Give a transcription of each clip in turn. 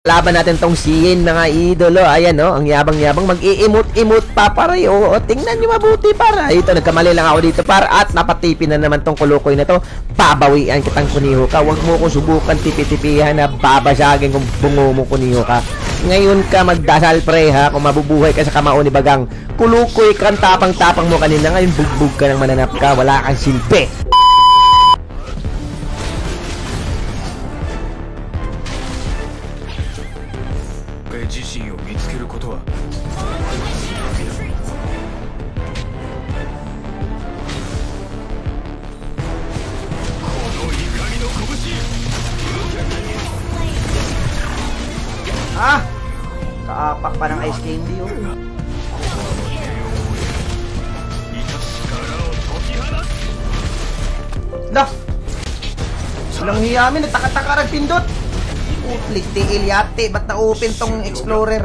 Laban natin tong Yin mga idolo. Ayan no, ang yabang-yabang mag-i-emote-emote pa pare. Oo, tingnan niyo mabuti para. Ito nagkamali lang ako dito para at napatipin na naman tong kulukoy na to. Babawian kitang Kuniho ka. Huwag mo ko subukan tipi-tipihan na babasagin kung bungo mo Kuniho ka. Ngayon ka magdasal pre ha, kung mabubuhay ka sa kamao ni Bagang. Kulukoy kang tapang-tapang mo kanina, ngayon bugbog ka ng mananap ka, wala kang silbi. Ah! Kaapak pa ng ice candy yun. Lah! Walang hiyamin, nagtaka-taka pindot. Uplik tiil yate, ba't na-open tong explorer?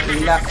Hilak.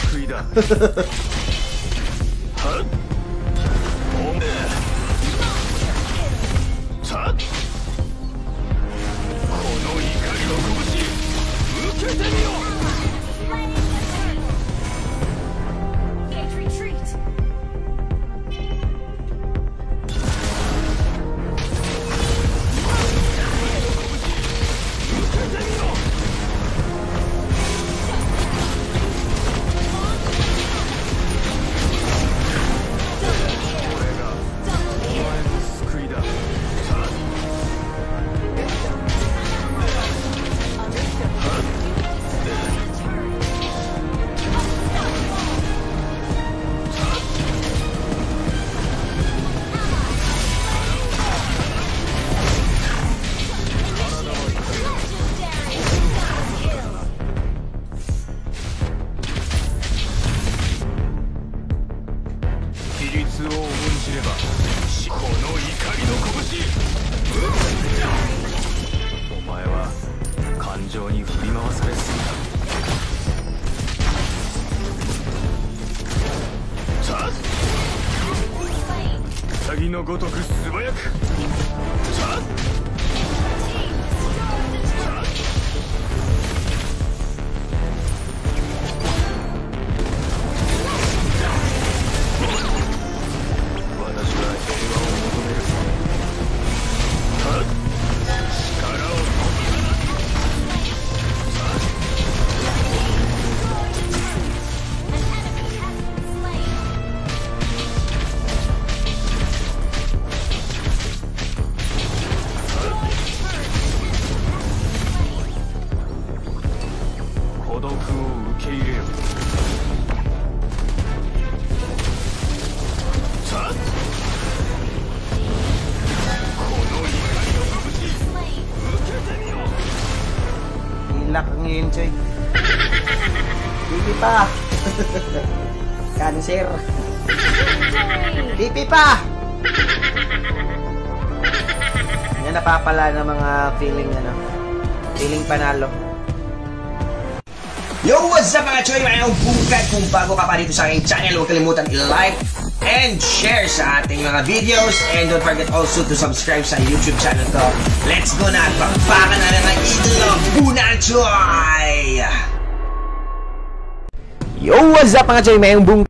Hilak ngayon, Choy. Pipi pa. Cancer. Pipi pa. Yan napapala ng mga feeling panalo. Yo, what's up mga Choy? Mayroong bungkad. Kung bago ka pa dito sa aking channel, huwag kalimutan i-like and share sa ating mga videos. And don't forget also to subscribe sa YouTube channel ko. Let's go na! Pagpakan na ng mga idolo! Bunan Choy! Yo, what's up mga Choy? Mayroong bungkad.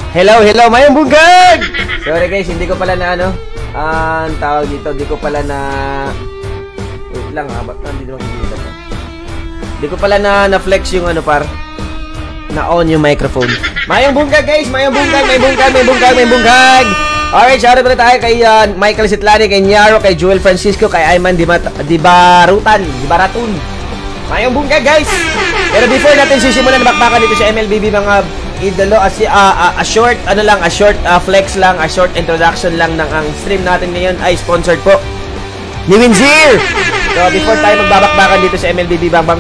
Hello, mayong bunggag! Sorry guys, hindi ko pala na ano, ang tawag dito, hindi ko pala na... Wait lang ha, ba't hindi naman kita pa? Hindi ko pala na-flex yung ano par, na-on yung microphone. Mayong bunggag guys, may bunggag! Alright, shoutout pala tayo kay Michael Sitlani, kay Nyaro, kay Joel Francisco, kay Ayman Dibaratun. Mayong bunggag guys! Pero before natin sisimulan na bakbakan dito sa MLBB mga idolo, a short flex lang, a short introduction lang ng ang stream natin ngayon ay sponsored po ni Winzir. So before tayo magbabakbakan dito sa MLBB Bang,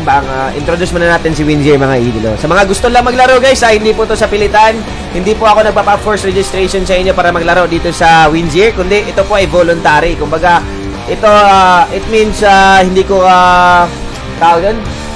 introduce muna natin si Winzir mga idolo. Sa mga gusto lang maglaro guys, hindi po to sa pilitan, hindi po ako nagpapa-force registration sa inyo para maglaro dito sa Winzir, kundi ito po ay voluntary. Kumbaga ito it means hindi ko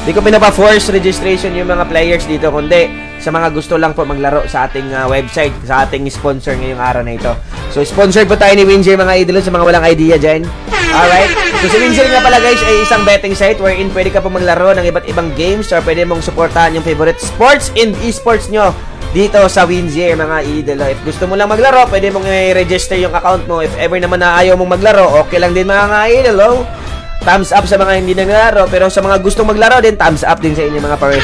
hindi ko pinapa-force registration yung mga players dito, kundi sa mga gusto lang po maglaro sa ating website, sa ating sponsor ngayong araw na ito. So, sponsored po tayo ni Winzir mga idolo sa mga walang idea dyan. Alright? So, si Winzir nga pala guys ay isang betting site wherein pwede ka po maglaro ng iba't ibang games or pwede mong supportahan yung favorite sports and esports nyo dito sa Winzir mga idolo. If gusto mo lang maglaro, pwede mong i-register yung account mo. If ever naman na ayaw mong maglaro, okay lang din mga idolo. Thumbs up sa mga hindi naglaro, pero sa mga gustong maglaro din, thumbs up din sa inyo mga pare.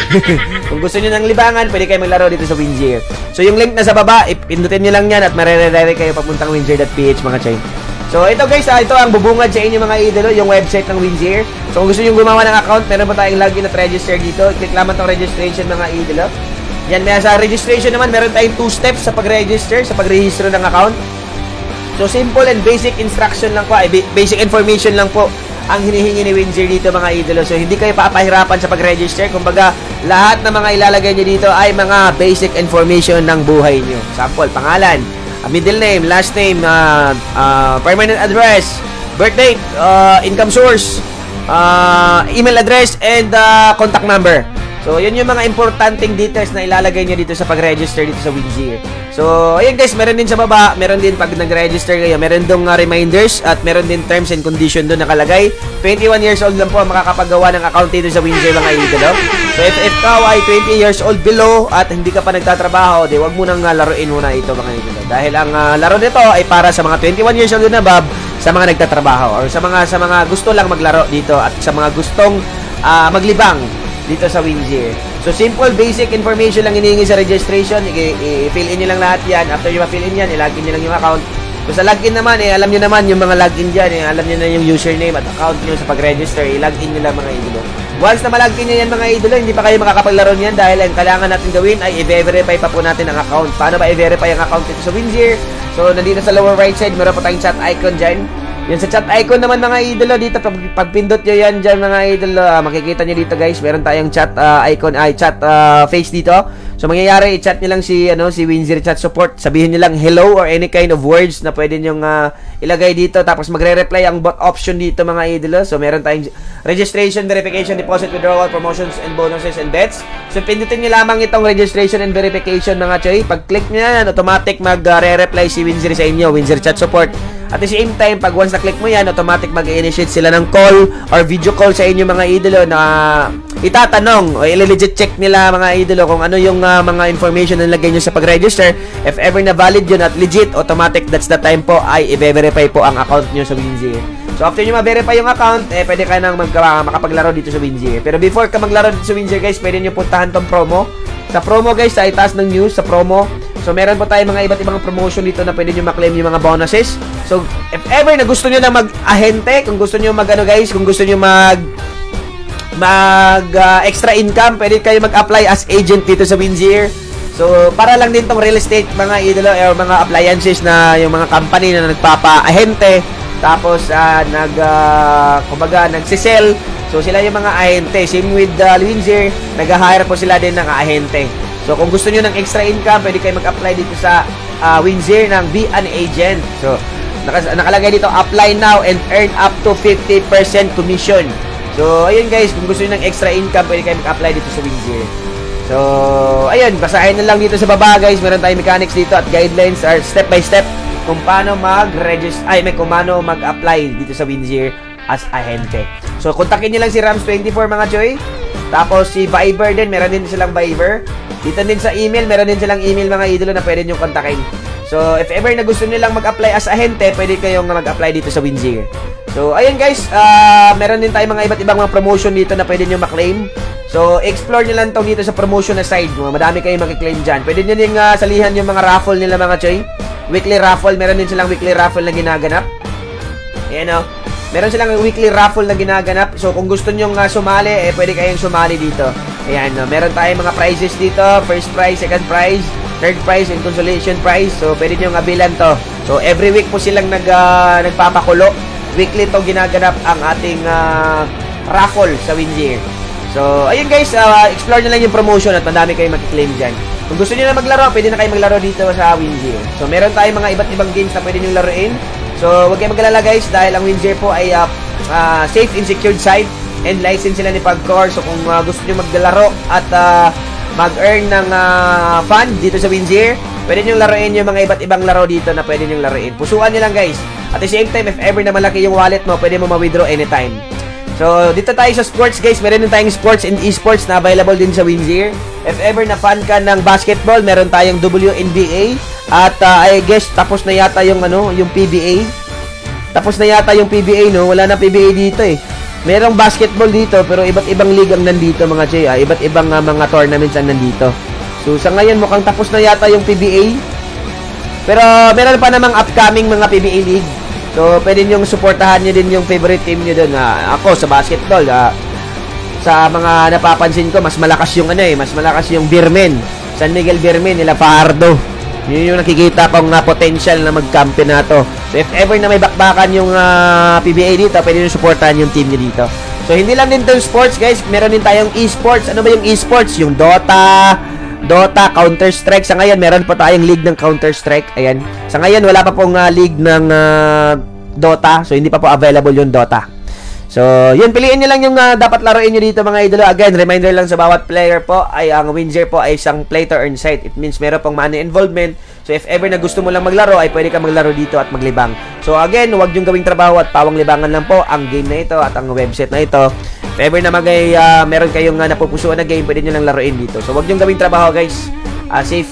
Kung gusto niyo ng libangan, pwede kayo maglaro dito sa Winzir. So yung link na sa baba, ipindutin niyo lang yan at mareredirect kayo papuntang winzir.ph mga chay. So ito guys, ito ang bubungad sa inyo mga idolo, yung website ng Winzir. So kung gusto niyo gumawa ng account, meron pa tayong login at register dito. Click lamang tong registration mga idolo. Yan, may sa registration naman, meron tayong 2 steps sa pag-register, sa pag-register ng account. So simple and basic instruction lang po, basic information lang po ang hinihingi ni Winzir dito mga idolo. So hindi kayo papahirapan sa pag-register. Kumbaga, lahat ng mga ilalagay nyo dito ay mga basic information ng buhay nyo. Sample, pangalan, middle name, last name, permanent address, birth date, income source, email address, and contact number. So, yun yung mga importanteng details na ilalagay nyo dito sa pag-register dito sa Winzir. So, ayun guys, meron din sa baba, meron din pag nag-register kayo, meron dong reminders at meron din terms and condition doon nakalagay. 21 years old lang po makakapagawa ng account dito sa Winzir mga idolo. So, if ikaw ay 20 years old below at hindi ka pa nagtatrabaho, di wag mo nang laruin muna ito mga idolo. Dahil ang laro nito ay para sa mga 21 years old na Bob, sa mga nagtatrabaho or sa mga gusto lang maglaro dito at sa mga gustong maglibang dito sa Winzir. So, simple, basic information lang hinihingi sa registration. I-fill in nyo lang lahat yan. After nyo ma-fill in yan, i-login nyo lang yung account. So, sa login naman, alam nyo naman yung mga login dyan. Alam nyo na yung username at account nyo sa pag-register. I-login nyo lang mga idolo. Once na malogin nyo yan mga idolo, hindi pa kayo makakapaglaro niyan dahil ang kailangan natin gawin ay i-verify pa po natin ang account. Paano ba i-verify ang account dito sa Winzir? So, nandito sa lower right side, meron po tayong chat icon dyan. Yan sa chat icon naman mga idolo dito, pag pindot nyo yan dyan mga idolo, makikita nyo dito guys, meron tayong chat icon, chat face dito. So mangyayari, i-chat nyo lang si Winzir Chat Support, sabihin nyo lang hello or any kind of words na pwede nyong ilagay dito, tapos magre-reply ang bot option dito mga idolo. So meron tayong registration, verification, deposit, withdrawal, promotions, and bonuses, and bets. So pindutin nyo lamang itong registration and verification mga choy. Pag-click nyo yan, automatic magre-reply si Winzir sa inyo, Winzir Chat Support. At the same time, pag once na-click mo yan, automatic mag-initiate sila ng call or video call sa inyo mga idolo na itatanong o i-legit check nila mga idolo kung ano yung mga information na nilagay nyo sa pag-register. If ever na valid yun at legit, automatic, that's the time po ay i-verify po ang account nyo sa Winzir. So after nyo ma-verify yung account, pwede ka nang makapaglaro dito sa Winzir. Pero before ka maglaro dito sa Winzir guys, pwede nyo puntahan tong promo. Sa promo guys, sa itaas ng news, sa promo. So meron po tayong mga iba't ibang promotion dito na pwede nyo maklaim yung mga bonuses. So if ever na gusto nyo na mag-ahente, kung gusto nyo guys, kung gusto nyo extra income, pwede kayo mag-apply as agent dito sa Winzir. So para lang din tong real estate mga idolo or mga appliances na yung mga company na nagpapa-ahente, tapos kumbaga nagsisell. So sila yung mga ahente. Same with Winzir, nag-hire po sila din ng ahente. So kung gusto nyo ng extra income, pwede kayo mag-apply dito sa Winzir ng Be an Agent. So nakalagay dito, apply now and earn up to 50% commission. So ayun guys, kung gusto nyo ng extra income, pwede kayo mag-apply dito sa Winzir. So ayun, basahin na lang dito sa baba guys. Meron tayong mechanics dito at guidelines are step by step kung paano kung paano mag-apply dito sa Winzir as ahente. So kontakin nyo lang si Rams24 mga choy. Tapos si Viber din, meron din silang Viber. Dito din sa email, meron din silang email mga idolo na pwede nyo kontakin. So, if ever na gusto nilang mag-apply as ahente, pwede kayong mag-apply dito sa Winzir. So, ayun guys, meron din tayong mga iba't ibang mga promotion dito na pwede nyo maklaim. So, explore nyo lang dito sa promotion na side. Madami kayong mag-claim dyan. Pwede nyo din salihan yung mga raffle nila mga choy. Weekly raffle, meron din silang weekly raffle na ginaganap. Ayan o. Meron silang weekly raffle na ginaganap. So, kung gusto nyo sumali, pwede kayong sumali dito. Ayan o. Meron tayong mga prizes dito. First prize, second prize, third prize, and consolation prize. So, pwede nyo abilan to. So, every week po silang nagpapakulo. Weekly to ginaganap ang ating raffle sa Winzir. So, ayun guys, explore nyo lang yung promotion at madami kayong mag-claim dyan. Kung gusto nyo na maglaro, pwede na kayo maglaro dito sa Winzir. So, meron tayong mga iba't ibang games na pwede nyo laruin. So, huwag kayong mag-alala guys dahil ang Winzir po ay safe and secured site and license sila ni Pagcor. So, kung gusto nyo maglaro at mag-earn ng fund dito sa Winzir, pwede nyo laruin yung mga iba't ibang laro dito na pwede nyo laruin. Pusuan nyo lang guys. At the same time, if ever na malaki yung wallet mo, pwede mo ma-withdraw anytime. So, dito tayo sa sports guys. Meron din tayong sports and esports na available din sa Winzir. If ever na fan ka ng basketball, meron tayong WNBA. At I guess tapos na yata yung yung PBA. Tapos na yata yung PBA, no? Wala na PBA dito eh. Merong basketball dito pero iba't ibang league ang nandito mga chay. Iba't ibang mga tournaments ang nandito. So, sa ngayon mukhang tapos na yata yung PBA. Pero meron pa namang upcoming mga PBA league. So, pwede nyo suportahan nyo din yung favorite team nyo doon. Ako, sa basketball, sa mga napapansin ko, mas malakas yung mas malakas yung Birmen. San Miguel Birmen, nila Fajardo. Yun yung nakikita kong potential na mag-campeonato. So, if ever na may bakbakan yung PBA dito, pwede nyo suportahan yung team nyo dito. So, hindi lang din itong sports, guys. Meron din tayong esports. Ano ba yung esports? Yung Dota, Counter-Strike. Sa ngayon, meron pa tayong league ng Counter-Strike. Ayan. Sa ngayon, wala pa pong league ng Dota. So, hindi pa po available yung Dota. So, yun. Piliin nyo lang yung dapat laruin nyo dito mga idolo. Again, reminder lang sa bawat player po ay ang Winzir po ay isang play to earn site. It means meron pong money involvement. So, if ever na gusto mo lang maglaro, ay pwede ka maglaro dito at maglibang. So, again, huwag yung gawing trabaho at pawang libangan lang po ang game na ito at ang website na ito. If ever na meron kayong napupusuan na game, pwede nyo lang laruin dito. So, huwag yung gawing trabaho guys. Safe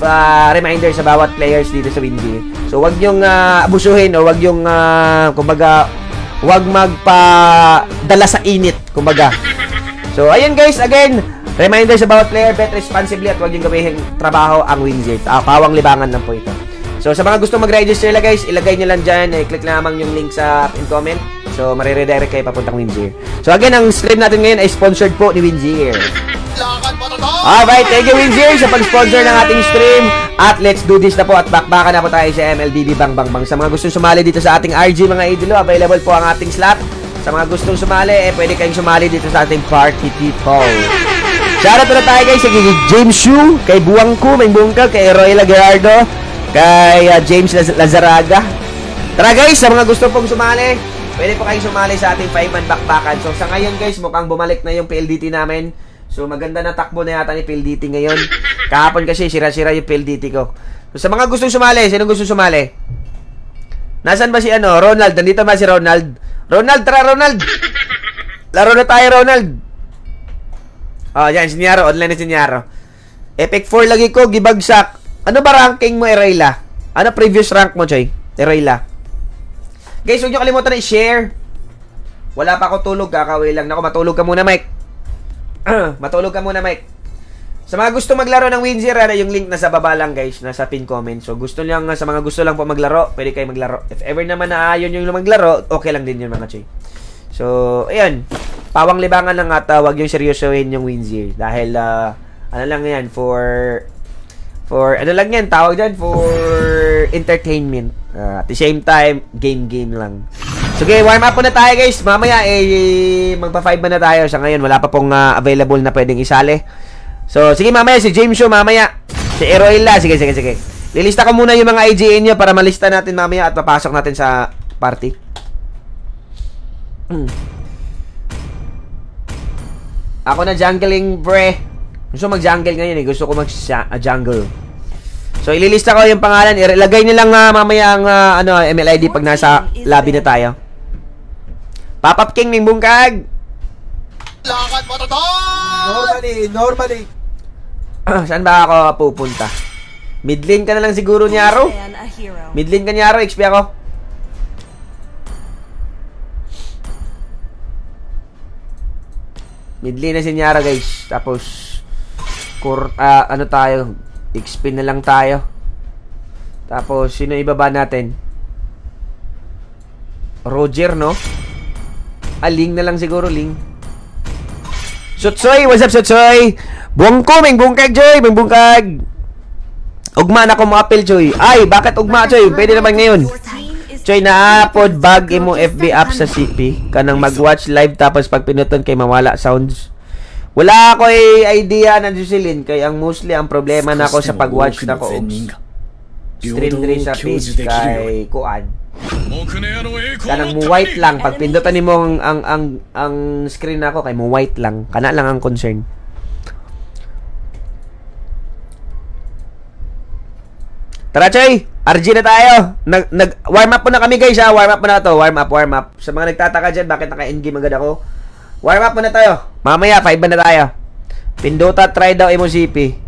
reminder sa bawat players dito sa Winzir. So, huwag yung abusuhin o huwag yung, kumbaga, huwag magpadala sa init, kumbaga. So, ayun guys, again, reminder sa bawat player, bet responsibly at huwag yung gawing trabaho ang Winzir. Pawang libangan lang po ito. So, sa mga gusto mag-register lang guys, ilagay nyo lang dyan, click lamang yung link sa pin comment. So, mariredirect kayo papuntang Winzir. So, again, ang stream natin ngayon ay sponsored po ni Winzir. Alright, thank you Winzir sa pag-sponsor ng ating stream. At let's do this na po at bakbakan na po tayo sa MLBB Bang Bang Bang. Sa mga gustong sumali dito sa ating RG mga idolo, available po ang ating slot. Sa mga gustong sumali, pwede kayong sumali dito sa ating party people. Shoutout na tayo guys kay James Shu, kay Buwangku, may bungkag, kay Roy Lagardo, kay James Lazaraga. Tara guys, sa mga gusto pong sumali, pwede po kayong sumali sa ating 5-man bakbakan. So sa ngayon guys, mukhang bumalik na yung PLDT namin. So maganda na takbo na yata ni PLDT ngayon. Kahapon kasi sira-sira yung PLDT ko. So sa mga gustong sumali, sino gustong sumali? Nasaan ba si Ronald? Nandito ba si Ronald? Ronald, tara Ronald! Laro na tayo Ronald! Oh, yan, Sinyaro. Online na Sinyaro. Epic 4 lagi ko, gibagsak. Ano ba ranking mo, Erayla? Ano previous rank mo, Choy? Erayla. Guys, huwag nyo kalimutan na i-share. Wala pa ako tulog, kakawin lang. Naku, matulog ka muna, Mike. Matulog ka muna, Mike. Sa mga gusto maglaro ng Winzir, yung link nasa baba lang, guys. Nasa pin comment. So, sa mga gusto lang po maglaro, pwede kayo maglaro. If ever naman na ayaw yung maglaro, okay lang din yun, mga Choy. So, ayan. Pawang libangan lang at wag yung seryosohin yung Winzir. Dahil, ano lang yan, for ano lang yan, tawag dyan, for entertainment. At the same time, game lang. So, okay, warm up na tayo, guys. Mamaya, magpa-5 na tayo. Sa ngayon, wala pa pong available na pwedeng isali. So, sige, mamaya, si James Show, mamaya. Si Eroila, sige. Lilista ko muna yung mga IGN nyo para malista natin mamaya at papasok natin sa party. Ako na jungling, pre. Gusto mag-jungle ngayon eh. Gusto ko mag-jungle. So, ililista ko yung pangalan. Ilagay nyo lang mamaya ang MLID pag nasa lobby na tayo. Pop-up King, Mingbungkag. Lakad mo to! Normally. Saan ba ako pupunta? Midlane ka na lang siguro, Nyaro. Midlane ka, Nyaro. XP ako. Midlane na si Nyaro, guys. Tapos, ano tayo? XP na lang tayo. Tapos, sino ibaba natin? Roger, no? Ling na lang siguro, Ling. Sutsoy! What's up, Sutsoy? Buwang ko, may bungkag, Joy! May bungkag! Ugma na ko mga apel, Joy. Ay, bakit ugma, Joy? Pwede naman ngayon. Joy, na-upload bag mo FB app sa CP. Kanang mag-watch live tapos pag pinuton kay mawala sounds. Wala ako idea na Jocelyn. Kaya mostly ang problema na ako sa pag-watch na ko. Stream din sa page kay Kuan. Kanang mo white lang pag pindutan nimo ang screen nako kay mo white lang. Kana lang ang concern. Tara, Choy! RG na tayo. Warm up muna kami, guys, ha. Warm up muna to. Warm up. Sa mga nagtataka dyan, bakit naka-endgame agad ako? Warm up muna tayo. Mamaya, 5 na tayo. Pindota, try daw mo CP.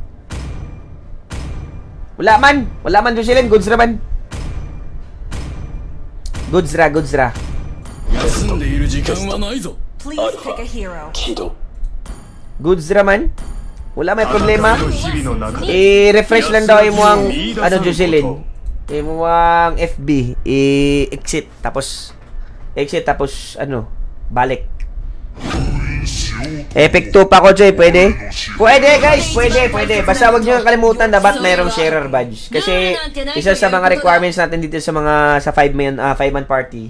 Wala man, Jocelyn. Goods ra man. Goods ra. Goods ra man. Wala may problema. I-refresh lang daw mo ang Jocelyn. Mo ang FB. I-exit tapos balik. Epic 2 pa ko, Joy. Pwede? Pwede, guys. Pwede. Basta wag nyo kalimutan dapat mayroong sharer badge. Kasi isa sa mga requirements natin dito sa 5-man party.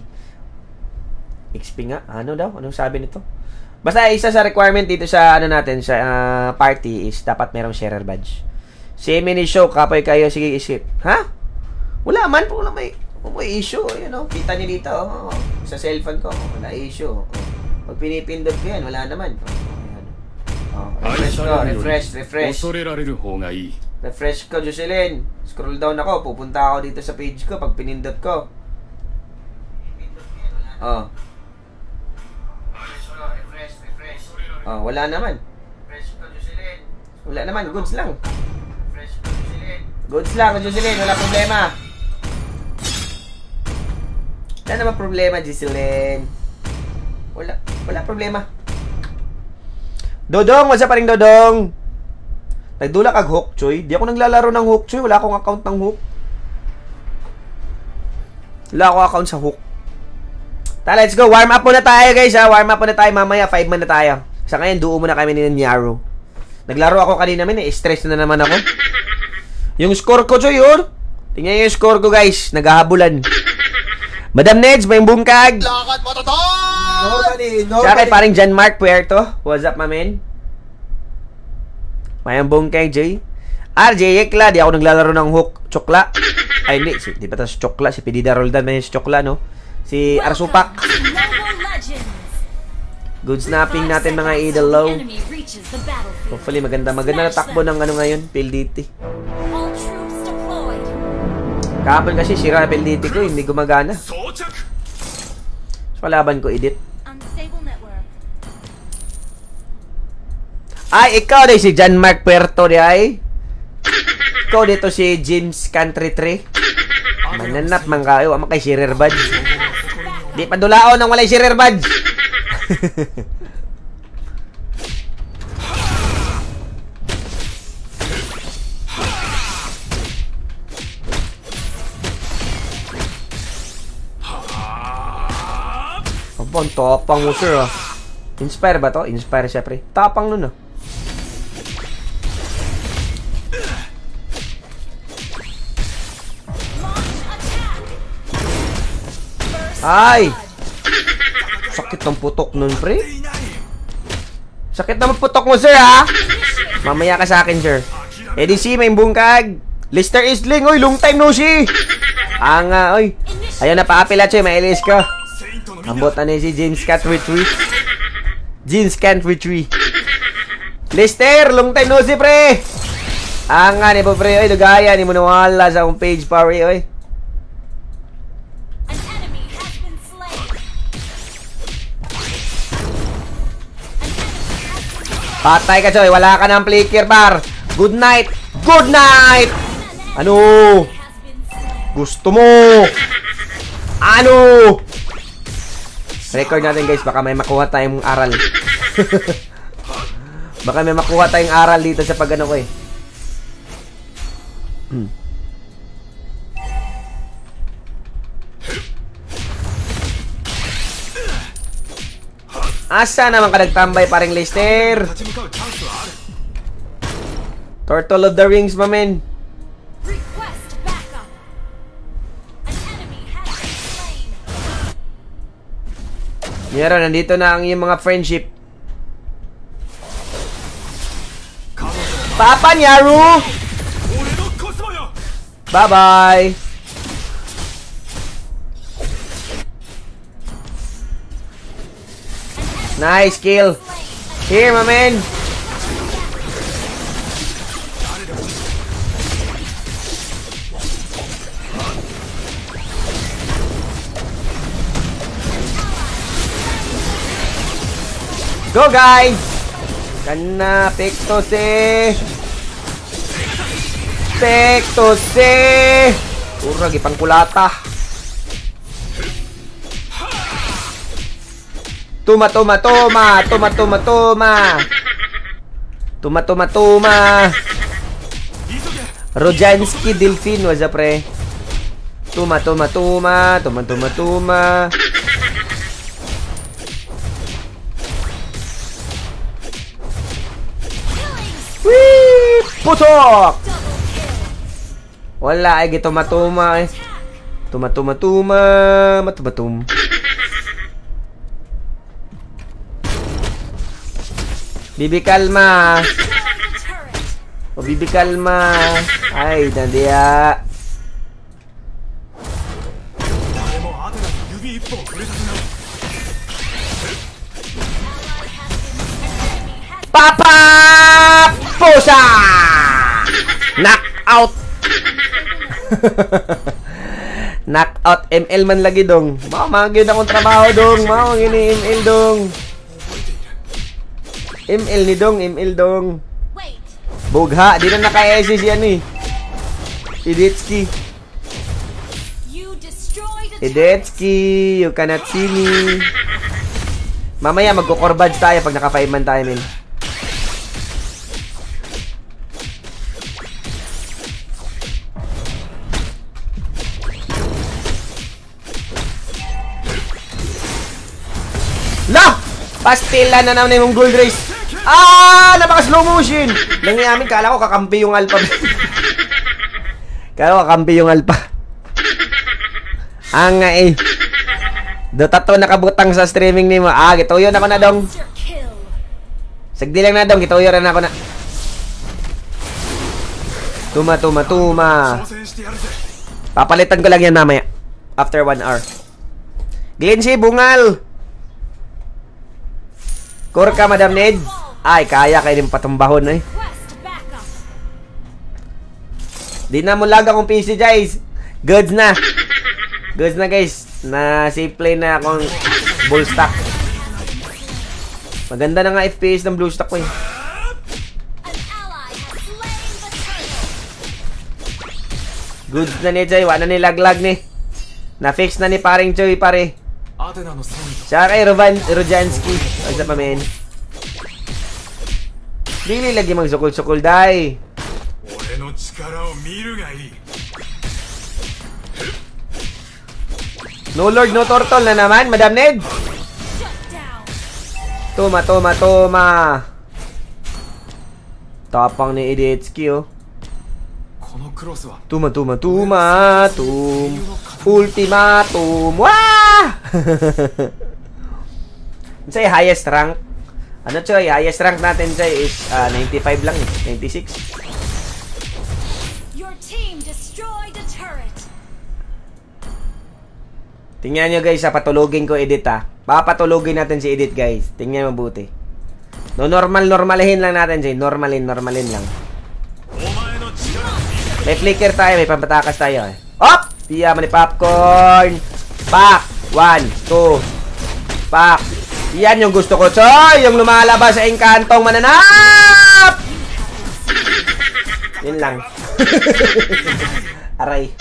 XP nga. Ano daw? Anong sabi nito? Basta isa sa requirement dito sa natin sa party is dapat mayroong sharer badge. Si mini show kapoy kayo, sige isip. Ha? Wala man po, may issue, Kita niyo dito, sa cellphone ko, wala issue. Pag pinipindot ko yan, wala naman. Refresh. Refresh ko, Jocelyn. Scroll down ako, pupunta ako dito sa page ko pag pinindot ko. Wala naman. Wala naman, goods lang. Goods lang, Jocelyn, wala problema. Wala naman problema, Jocelyn. Wala problema. Dodong, what's up, paring Dodong? Nagdula kag hook, Choy. Di ako naglalaro ng hook, Choy. Wala akong account ng hook. Wala akong account sa hook. Let's go. Warm up muna tayo, guys, ha. Warm up muna tayo. Mamaya, 5 man na tayo. Sa ngayon, duo muna kami ni Nyaro. Naglaro ako kanina, stress na naman ako. Yung score ko, Choy, yun. Tingnan yung score ko, guys. Naghahabulan. Madam Neds, may bungkag. Lakad mo to! Normally. Sa akin, paring John Mark Puerto. What's up, mamen? May bungkag, Jay. RJ Yekla, di ako naglalaro ng hook. Chokla. Ay, hindi. Di ba ito si Chokla? Si Pedida Roldan, may si Chokla, no? Si Arsupak. Good snapping natin, mga idol low. Hopefully, maganda na takbo ng ngayon, PLDT. Kahapon kasi sira PLDT ko, hindi gumagana. So, palaban ko, edit. Ay, ikaw din si John Mark Puerto di ay. Ikaw dito si James Country 3. Mananap man kayo, ama kay sharer badge. Di padulaon nang walay sharer badge. Abang, tapang mo, sir, ah. Inspire ba to? Inspire siya, pre. Tapang nun, ah. Ay! Sakit ng putok nun, pre. Sakit ng putok mo, sir, ha? Mamaya ka sa akin, sir. EDC, may bungkag. Lister Isling, oy, long time no see. Oy. Ayaw na paapila, che, may ilis ka. Ambot na si James Can't Retreat. James Can't Retreat. Lister, long time no see, pre. Ni po, pre, oy, dugaya, ni mo nawala sa akong page, pare, oy. Patay ka, Choy. Wala ka ng flicker bar. Good night. Good night. Ano? Gusto mo? Ano? Record natin, guys. Baka may makuha tayong aral. Baka may makuha tayong aral dito sa pag-ano ko eh. Asa naman ka nagtambay, paring Lester? Turtle of the Rings, mamen. Request backup. An enemy has been slain. Meron, nandito na ang iyong mga friendship. Papa Nyaru! Bye-bye! Nice kill! Here, my man! Go, guys! Kana, Pectose! Pectose! Pura, gipang kulata! Tuma. Rojanski Delfin, what's up, pre? Tuma. Wee! Putok! Wala, ay gitumatuma eh. Matumatum. Bibi kalma. O bibi kalma. Ay, nandiya. Papa! Pusa! Knockout! Knockout ML man lagi dong. Mamagin akong trabaho dong. Mamagin ni ML dong. ML dong. Bugha, di na naka-SS yan eh. Idetsky, you cannot see me. Mamaya magko-corbadge tayo pag naka 5 man tayo, men. La! Pastila na naman yung gold race. Napaka-slow motion. Nangyayaming, kala ko kakampi yung alpha. Kala ko kakampi yung alpha. Anga eh. Do tato nakabutang sa streaming ni mo. Gituyo na ako na dong. Sagdi lang na dong, gituyo rin ako na. Tuma. Papalitan ko lang yan mamaya. After 1 hour. Glency, bungal. Kurka, Madam Ned. Ay, kaya kayo din patumbahon eh. Di na mo lag akong PC, guys. Goods na, guys. Na safe play na akong bull stack. Maganda na nga FPS ng blue stack ko eh. Goods na ni Joy. Wala ni laglag ni. Na-fix na ni paring Joy, pare. Siya kay Rojanski. Ay, sa pamen. Dili lagi magsukul-sukul, day. No Lord, no Turtle na naman, Madam Ned. Tuma. Tapang ni Idetsky, oh. Ultimatum. Wah! Say highest rank. Ano, Choy? Highest rank natin, Choy, is 95 lang eh. 96. Your team destroyed a turret. Tingnan nyo, guys, patulogin ko edit, ha. Papatulogin natin si edit, guys. Tingnan mabuti. No, normalihin lang natin, Choy. Normalin lang. May flicker tayo, may pampatakas tayo, eh. Op! Piya man ni popcorn. Pak! 1, 2. Pak! Yan yung gusto ko, Choy! Yung lumalabas sa engkantong mananap! Yun lang. Aray.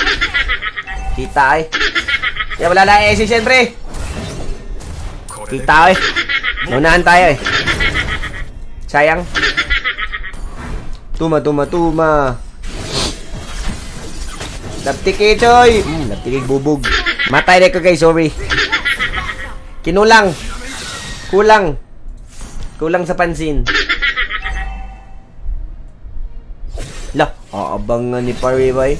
Kita eh. Yan, wala na ESC, siyempre. Kita eh. Naunahan tayo eh. Sayang. Tuma. Laptik eh, Choy. Laptik eh, bubog. Matay na ko guys, sorry. Kinulang. Kulang sa pansin. Lah, aabangan ni Paribay.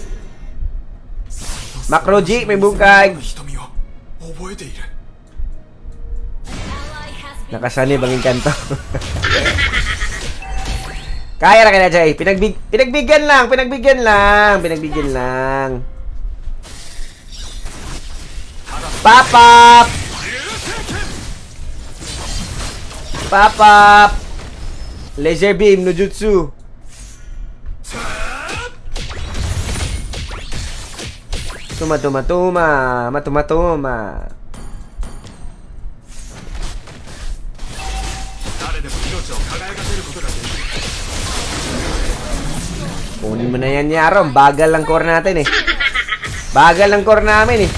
Macro G, may bungkag. Nakasani bangin kanto. Kaya na kaya, Jay. Pinagbigyan lang. Papap. Laser beam no jutsu. Tuma. Kunin mo na yan, Yaro. Bagal lang core natin eh. Bagal lang core namin eh.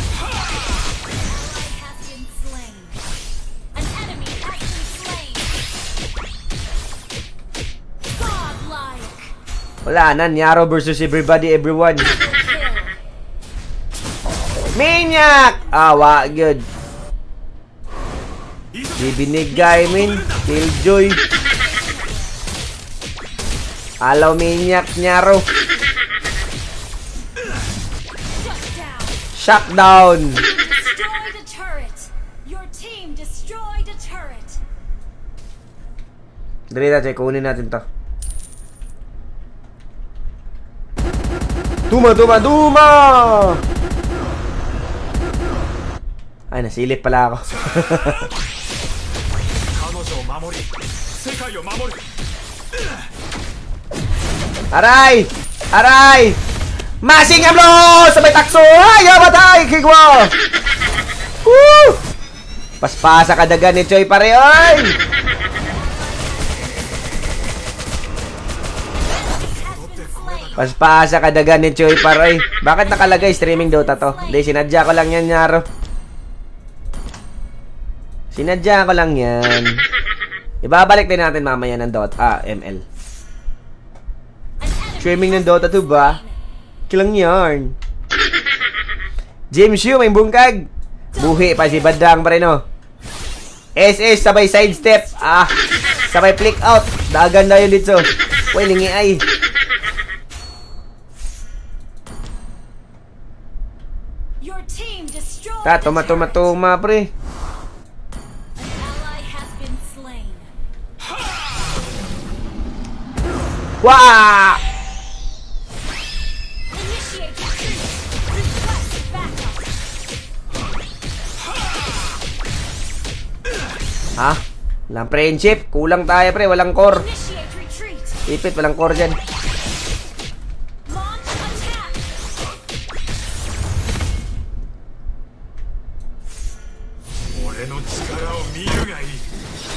Wala na, Nyaro versus everybody, everyone. Minyak! Awa, good. Bibinigay, min. Killjoy. Alaw, minyak, Nyaro. Shutdown. Destroyed a turret. Your team destroyed a turret. Dali na, Chay. Kunin natin to. Duma! Ay, nasilip pala ako. Aray! Masingam lo! Sabay takso! Ay, batay! Kigwa! Woo! Paspasa kadagan ni Choy pare, oy! Paspasa kadagan ni Choy pare, oy. Bakit nakalagay streaming Dota to? Hindi, sinadya ko lang yan, Nyaro. Sinadya ko lang yan. Ibabalik din natin mamaya ng Dota, ML. Streaming ng Dota 2 ba? Kilang yarn. James Yu, may bungkag. Buhi pa si Badang pa rin, oh. SS, sabay sidestep. Sabay flick out. Dagan na yun dito. Uy, lingi ay. Tuma, pre. Wah! Ha? Walang friendship. Kulang tayo, pre. Walang core. Ipit, walang core dyan.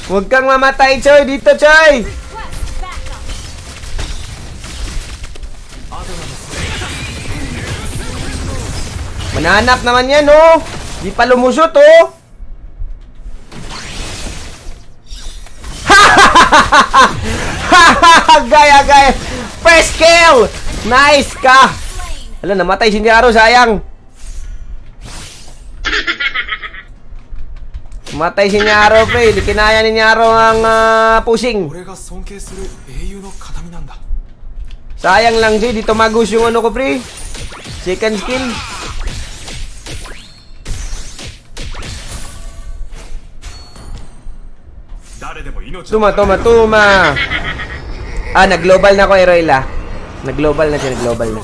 Huwag kang mamatay, Choy. Dito, Choy. Mananap naman yan, oh. Di pa lumusot, oh. Gaya. First kill. Nice ka. Alam, namatay si Nyaro, sayang. Matay si Nyaro, pre. Di kinaya ni Nyaro ang pusing. Sayang lang, Jay. Di tumagos yung ano ko, pre. Second skill. Tuma. Nag-global na ko, Eroyla. Nag-global na siya, nag-global na.